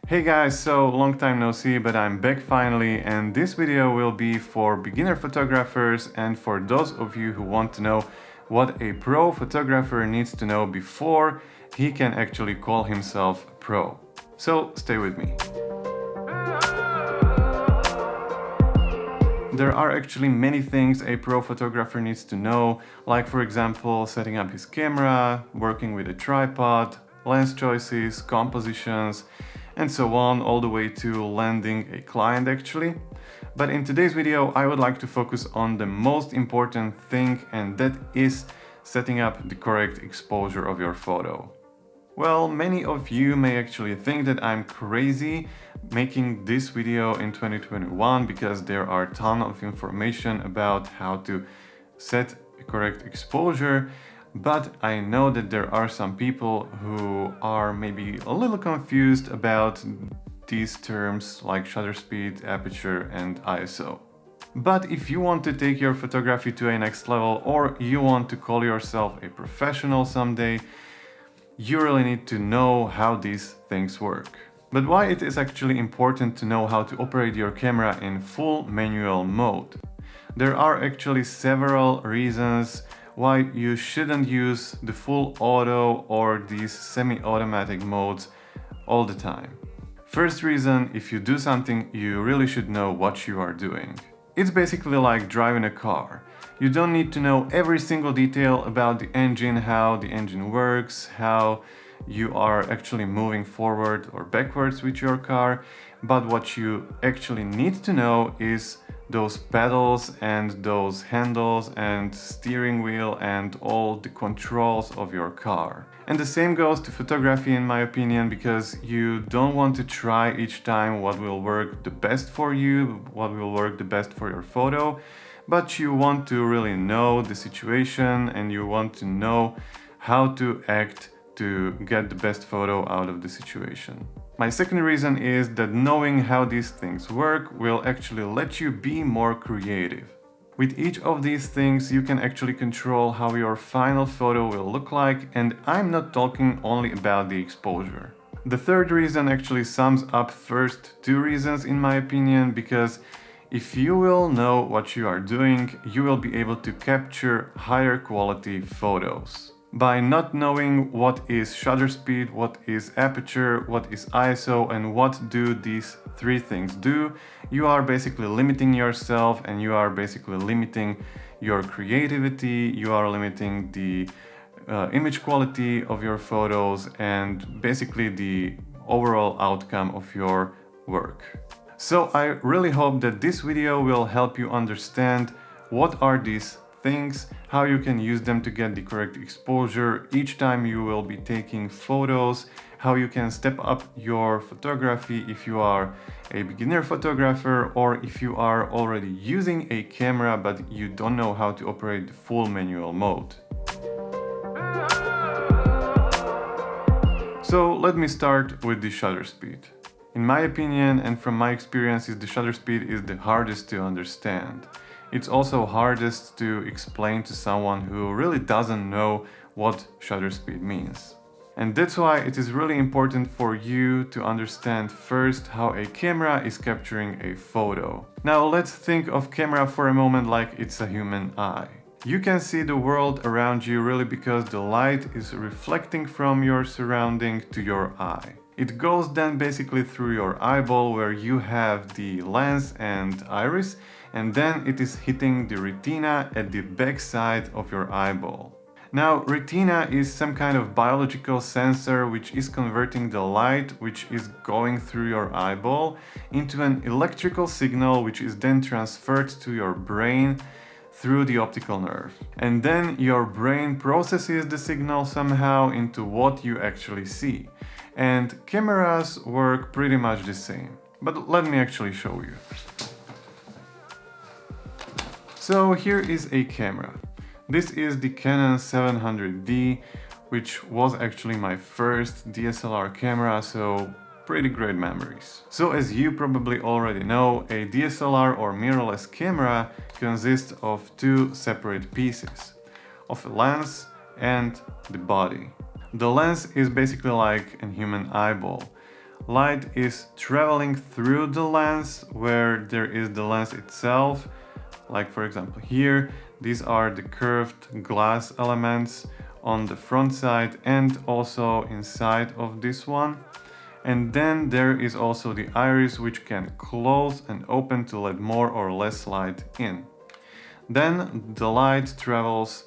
Hey guys, so long time no see, but I'm back finally, and this video will be for beginner photographers and for those of you who want to know what a pro photographer needs to know before he can actually call himself a pro. So stay with me. There are actually many things a pro photographer needs to know, like for example setting up his camera, working with a tripod, lens choices, compositions, and so on, all the way to landing a client actually. But in today's video I would like to focus on the most important thing, and that is setting up the correct exposure of your photo. Well, many of you may actually think that I'm crazy making this video in 2021 because there are a ton of information about how to set a correct exposure, but I know that there are some people who are maybe a little confused about these terms like shutter speed, aperture and ISO. But if you want to take your photography to a next level, or you want to call yourself a professional someday, you really need to know how these things work. But why it is actually important to know how to operate your camera in full manual mode? There are actually several reasons why you shouldn't use the full auto or these semi-automatic modes all the time. First reason, if you do something, you really should know what you are doing. It's basically like driving a car. You don't need to know every single detail about the engine, how the engine works, how you are actually moving forward or backwards with your car, but what you actually need to know is those pedals and those handles and steering wheel and all the controls of your car. And the same goes to photography in my opinion, because you don't want to try each time what will work the best for you, what will work the best for your photo, but you want to really know the situation and you want to know how to act to get the best photo out of the situation. My second reason is that knowing how these things work will actually let you be more creative. With each of these things you can actually control how your final photo will look like, and I'm not talking only about the exposure. The third reason actually sums up first two reasons in my opinion, because if you will know what you are doing, you will be able to capture higher quality photos. By not knowing what is shutter speed, what is aperture, what is ISO, and what do these three things do, you are basically limiting yourself and you are basically limiting your creativity, you are limiting the image quality of your photos and basically the overall outcome of your work. So I really hope that this video will help you understand what are these things, how you can use them to get the correct exposure each time you will be taking photos, how you can step up your photography if you are a beginner photographer or if you are already using a camera but you don't know how to operate the full manual mode. So let me start with the shutter speed. In my opinion and from my experiences, the shutter speed is the hardest to understand. It's also hardest to explain to someone who really doesn't know what shutter speed means. And that's why it is really important for you to understand first how a camera is capturing a photo. Now let's think of camera for a moment like it's a human eye. You can see the world around you really because the light is reflecting from your surrounding to your eye. It goes then basically through your eyeball where you have the lens and iris, and then it is hitting the retina at the back side of your eyeball. Now, retina is some kind of biological sensor which is converting the light which is going through your eyeball into an electrical signal which is then transferred to your brain through the optical nerve. And then your brain processes the signal somehow into what you actually see. And cameras work pretty much the same. But let me actually show you. So here is a camera. This is the Canon 700D, which was actually my first DSLR camera, so pretty great memories. So as you probably already know, a DSLR or mirrorless camera consists of two separate pieces, of a lens and the body. The lens is basically like a human eyeball. light is traveling through the lens where there is the lens itself. Like for example here, these are the curved glass elements on the front side and also inside of this one. And then there is also the iris, which can close and open to let more or less light in. Then the light travels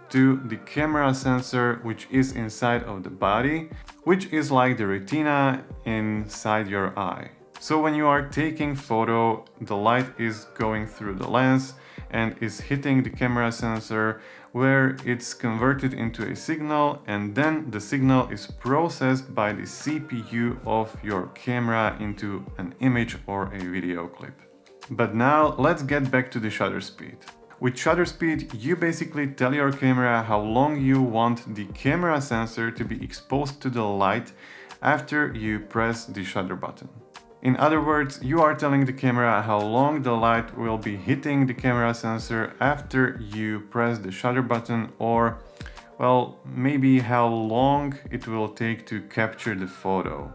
to the camera sensor, which is inside of the body, which is like the retina inside your eye. So when you are taking photo, the light is going through the lens and is hitting the camera sensor, where it's converted into a signal, and then the signal is processed by the CPU of your camera into an image or a video clip. But now let's get back to the shutter speed. With shutter speed, you basically tell your camera how long you want the camera sensor to be exposed to the light after you press the shutter button. In other words, you are telling the camera how long the light will be hitting the camera sensor after you press the shutter button, or, well, maybe how long it will take to capture the photo.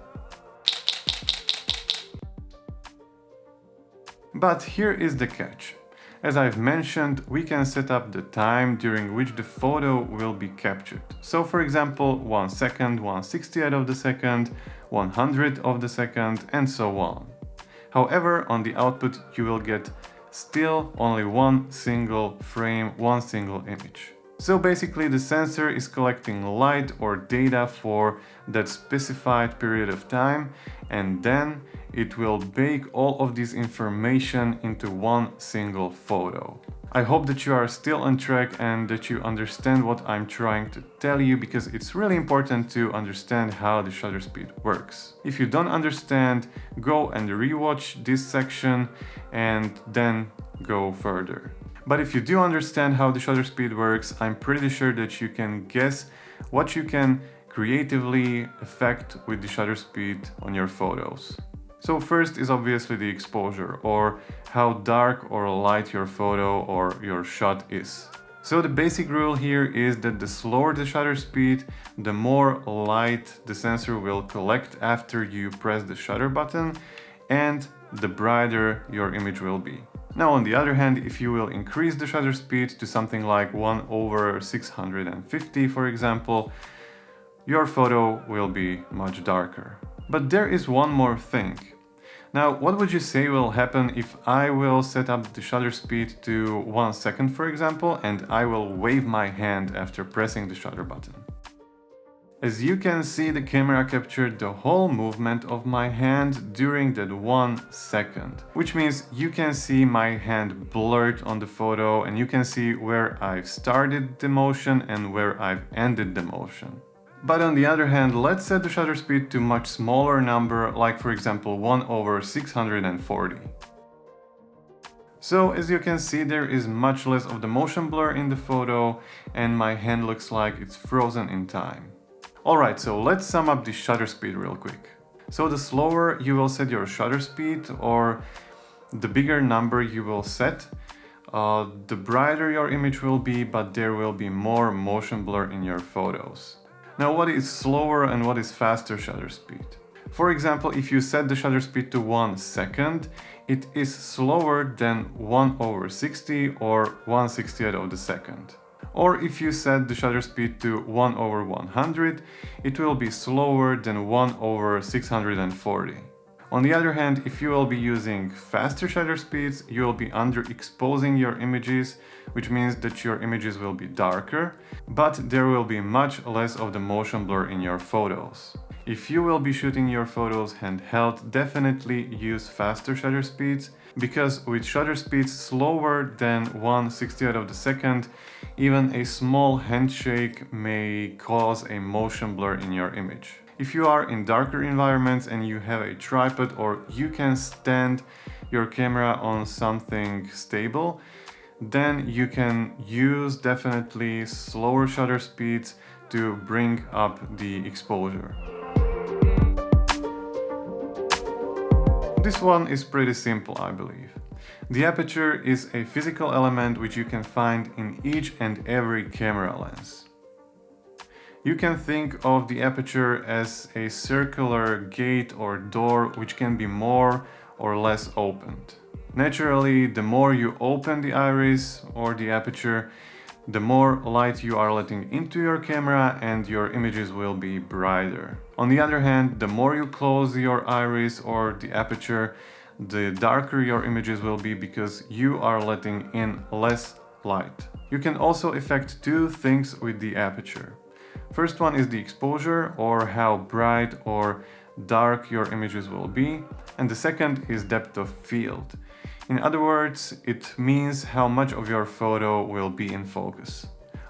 But here is the catch. As I've mentioned, we can set up the time during which the photo will be captured. So for example, 1 second, 1/60th of the second, 100th of the second, and so on. However, on the output you will get still only one single frame, one single image. So basically the sensor is collecting light or data for that specified period of time, and then it will bake all of this information into one single photo. I hope that you are still on track and that you understand what I'm trying to tell you, because it's really important to understand how the shutter speed works. If you don't understand, go and rewatch this section and then go further. But if you do understand how the shutter speed works, I'm pretty sure that you can guess what you can creatively affect with the shutter speed on your photos. So first is obviously the exposure, or how dark or light your photo or your shot is. So the basic rule here is that the slower the shutter speed, the more light the sensor will collect after you press the shutter button, and the brighter your image will be. Now on the other hand, if you will increase the shutter speed to something like 1/650, for example, your photo will be much darker. But there is one more thing. Now, what would you say will happen if I will set up the shutter speed to 1 second, for example, and I will wave my hand after pressing the shutter button? As you can see, the camera captured the whole movement of my hand during that 1 second, which means you can see my hand blurred on the photo, and you can see where I've started the motion and where I've ended the motion. But on the other hand, let's set the shutter speed to a much smaller number, like for example 1/640. So as you can see, there is much less of the motion blur in the photo, and my hand looks like it's frozen in time. Alright, so let's sum up the shutter speed real quick. So the slower you will set your shutter speed, or the bigger number you will set, the brighter your image will be, but there will be more motion blur in your photos. Now, what is slower and what is faster shutter speed? For example, if you set the shutter speed to 1 second, it is slower than 1/60 or 1/60th of the second. Or if you set the shutter speed to 1/100, it will be slower than 1/640. On the other hand, if you will be using faster shutter speeds, you will be underexposing your images, which means that your images will be darker, but there will be much less of the motion blur in your photos. If you will be shooting your photos handheld, definitely use faster shutter speeds, because with shutter speeds slower than 1/60th of the second, even a small handshake may cause a motion blur in your image. If you are in darker environments and you have a tripod, or you can stand your camera on something stable, then you can use definitely slower shutter speeds to bring up the exposure. This one is pretty simple, I believe. The aperture is a physical element which you can find in each and every camera lens. You can think of the aperture as a circular gate or door which can be more or less opened. Naturally, the more you open the iris or the aperture, the more light you are letting into your camera and your images will be brighter. On the other hand, the more you close your iris or the aperture, the darker your images will be because you are letting in less light. You can also affect two things with the aperture. First one is the exposure, or how bright or dark your images will be, and the second is depth of field. In other words, it means how much of your photo will be in focus.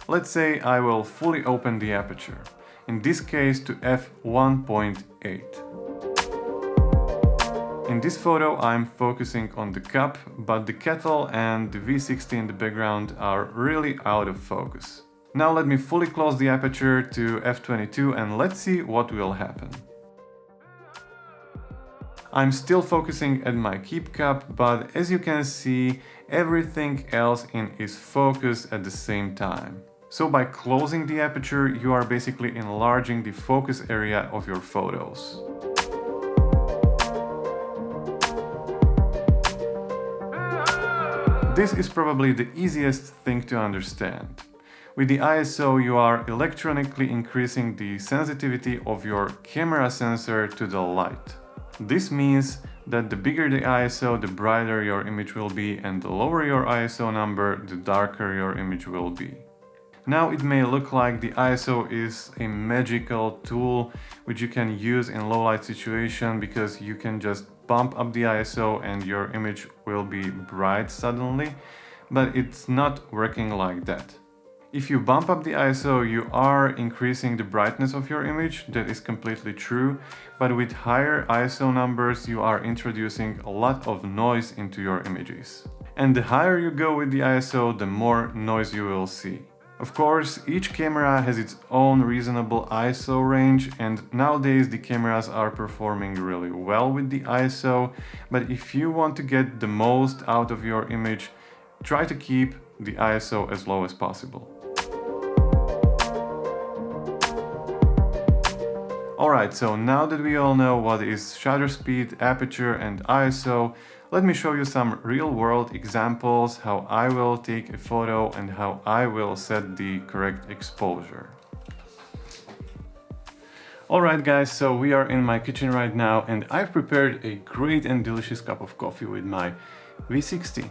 Let's say I will fully open the aperture, in this case to f1.8. In this photo I'm focusing on the cup, but the kettle and the V60 in the background are really out of focus. Now let me fully close the aperture to f22 and let's see what will happen. I'm still focusing at my keep cup, but as you can see, everything else is focused at the same time. So by closing the aperture, you are basically enlarging the focus area of your photos. This is probably the easiest thing to understand. With the ISO, you are electronically increasing the sensitivity of your camera sensor to the light. This means that the bigger the ISO, the brighter your image will be, and the lower your ISO number, the darker your image will be. Now it may look like the ISO is a magical tool which you can use in low light situation because you can just bump up the ISO and your image will be bright suddenly, but it's not working like that. If you bump up the ISO, you are increasing the brightness of your image, that is completely true, but with higher ISO numbers you are introducing a lot of noise into your images. And the higher you go with the ISO, the more noise you will see. Of course, each camera has its own reasonable ISO range, and nowadays the cameras are performing really well with the ISO, but if you want to get the most out of your image, try to keep the ISO as low as possible. Alright, so now that we all know what is shutter speed, aperture and ISO, let me show you some real-world examples how I will take a photo and how I will set the correct exposure. Alright guys, so we are in my kitchen right now and I've prepared a great and delicious cup of coffee with my V60.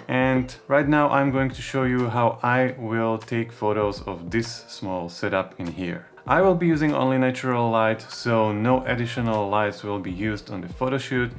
And right now I'm going to show you how I will take photos of this small setup in here. I will be using only natural light, so no additional lights will be used on the photo shoot,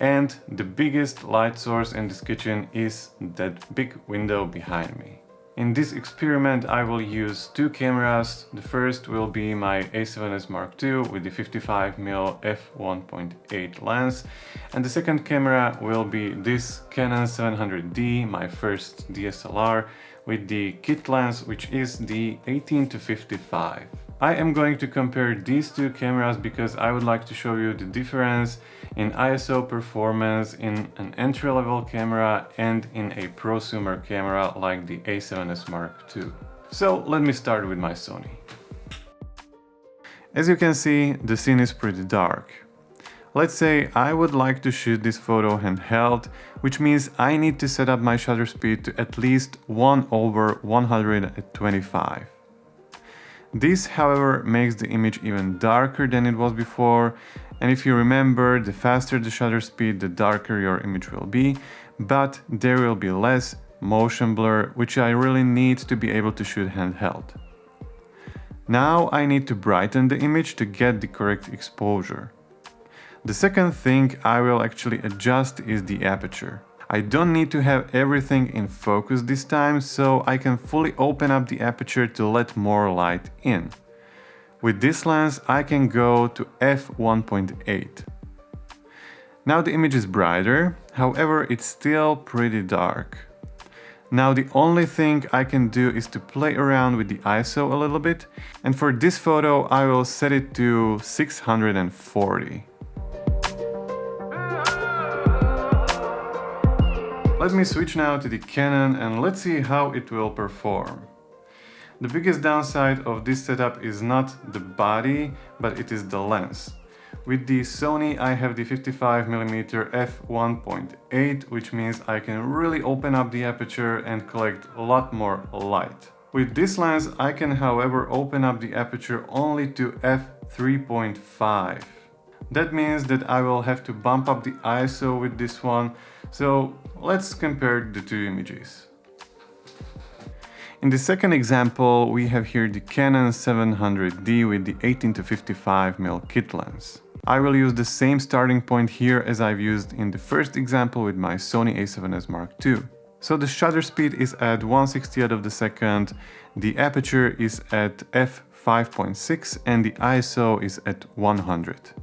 and the biggest light source in this kitchen is that big window behind me. In this experiment I will use two cameras. The first will be my A7S Mark II with the 55mm f1.8 lens, and the second camera will be this Canon 700D, my first DSLR, with the kit lens, which is the 18-55. I am going to compare these two cameras because I would like to show you the difference in ISO performance in an entry-level camera and in a prosumer camera like the A7S Mark II. So let me start with my Sony. As you can see, the scene is pretty dark. Let's say I would like to shoot this photo handheld, which means I need to set up my shutter speed to at least 1/125. This, however, makes the image even darker than it was before, and if you remember, the faster the shutter speed, the darker your image will be, but there will be less motion blur, which I really need to be able to shoot handheld. Now I need to brighten the image to get the correct exposure. The second thing I will actually adjust is the aperture. I don't need to have everything in focus this time, so I can fully open up the aperture to let more light in. With this lens I can go to f1.8. Now the image is brighter, however it's still pretty dark. Now the only thing I can do is to play around with the ISO a little bit, and for this photo I will set it to 640. Let me switch now to the Canon and let's see how it will perform. The biggest downside of this setup is not the body, but it is the lens. With the Sony I have the 55mm f1.8, which means I can really open up the aperture and collect a lot more light. With this lens I can however open up the aperture only to f3.5. That means that I will have to bump up the ISO with this one, so let's compare the two images. In the second example, we have here the Canon 700D with the 18-55mm kit lens. I will use the same starting point here as I've used in the first example with my Sony a7S Mark II. So the shutter speed is at 1/60th of the second, the aperture is at f5.6 and the ISO is at 100.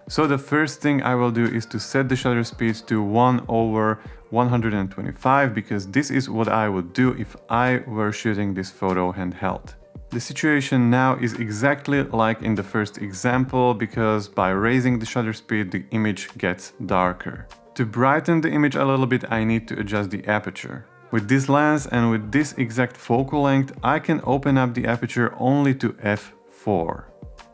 So the first thing I will do is to set the shutter speed to 1/125 because this is what I would do if I were shooting this photo handheld. The situation now is exactly like in the first example because by raising the shutter speed the image gets darker. To brighten the image a little bit I need to adjust the aperture. With this lens and with this exact focal length I can open up the aperture only to f4.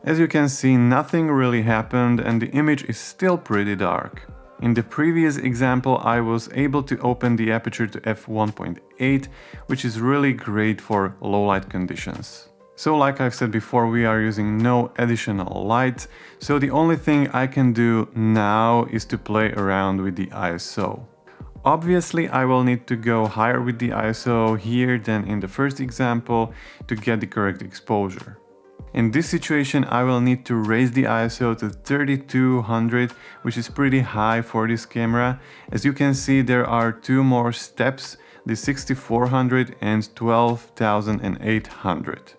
As you can see, nothing really happened and the image is still pretty dark. In the previous example I was able to open the aperture to f1.8, which is really great for low light conditions. So like I've said before, we are using no additional light, so the only thing I can do now is to play around with the ISO. Obviously I will need to go higher with the ISO here than in the first example to get the correct exposure. In this situation I will need to raise the ISO to 3200, which is pretty high for this camera. As you can see, there are two more steps, the 6400 and 12800.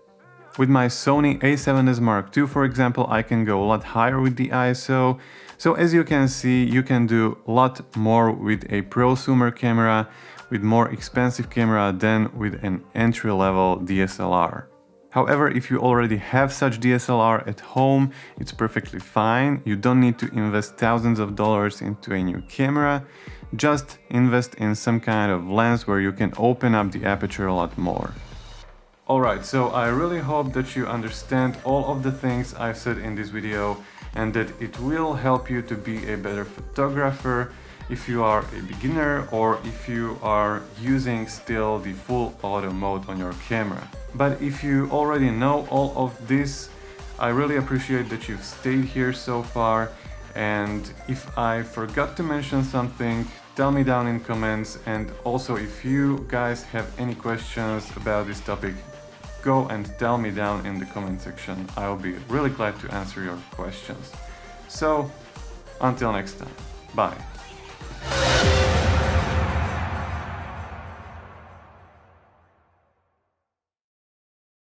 With my Sony a7S Mark II, for example, I can go a lot higher with the ISO. So as you can see, you can do a lot more with a prosumer camera, with more expensive camera than with an entry-level DSLR. However, if you already have such DSLR at home, it's perfectly fine. You don't need to invest thousands of dollars into a new camera. Just invest in some kind of lens where you can open up the aperture a lot more. Alright, so I really hope that you understand all of the things I've said in this video and that it will help you to be a better photographer if you are a beginner or if you are using still the full auto mode on your camera. But if you already know all of this, I really appreciate that you've stayed here so far, and if I forgot to mention something, tell me down in comments, and also if you guys have any questions about this topic, go and tell me down in the comment section. I'll be really glad to answer your questions. So, until next time, bye.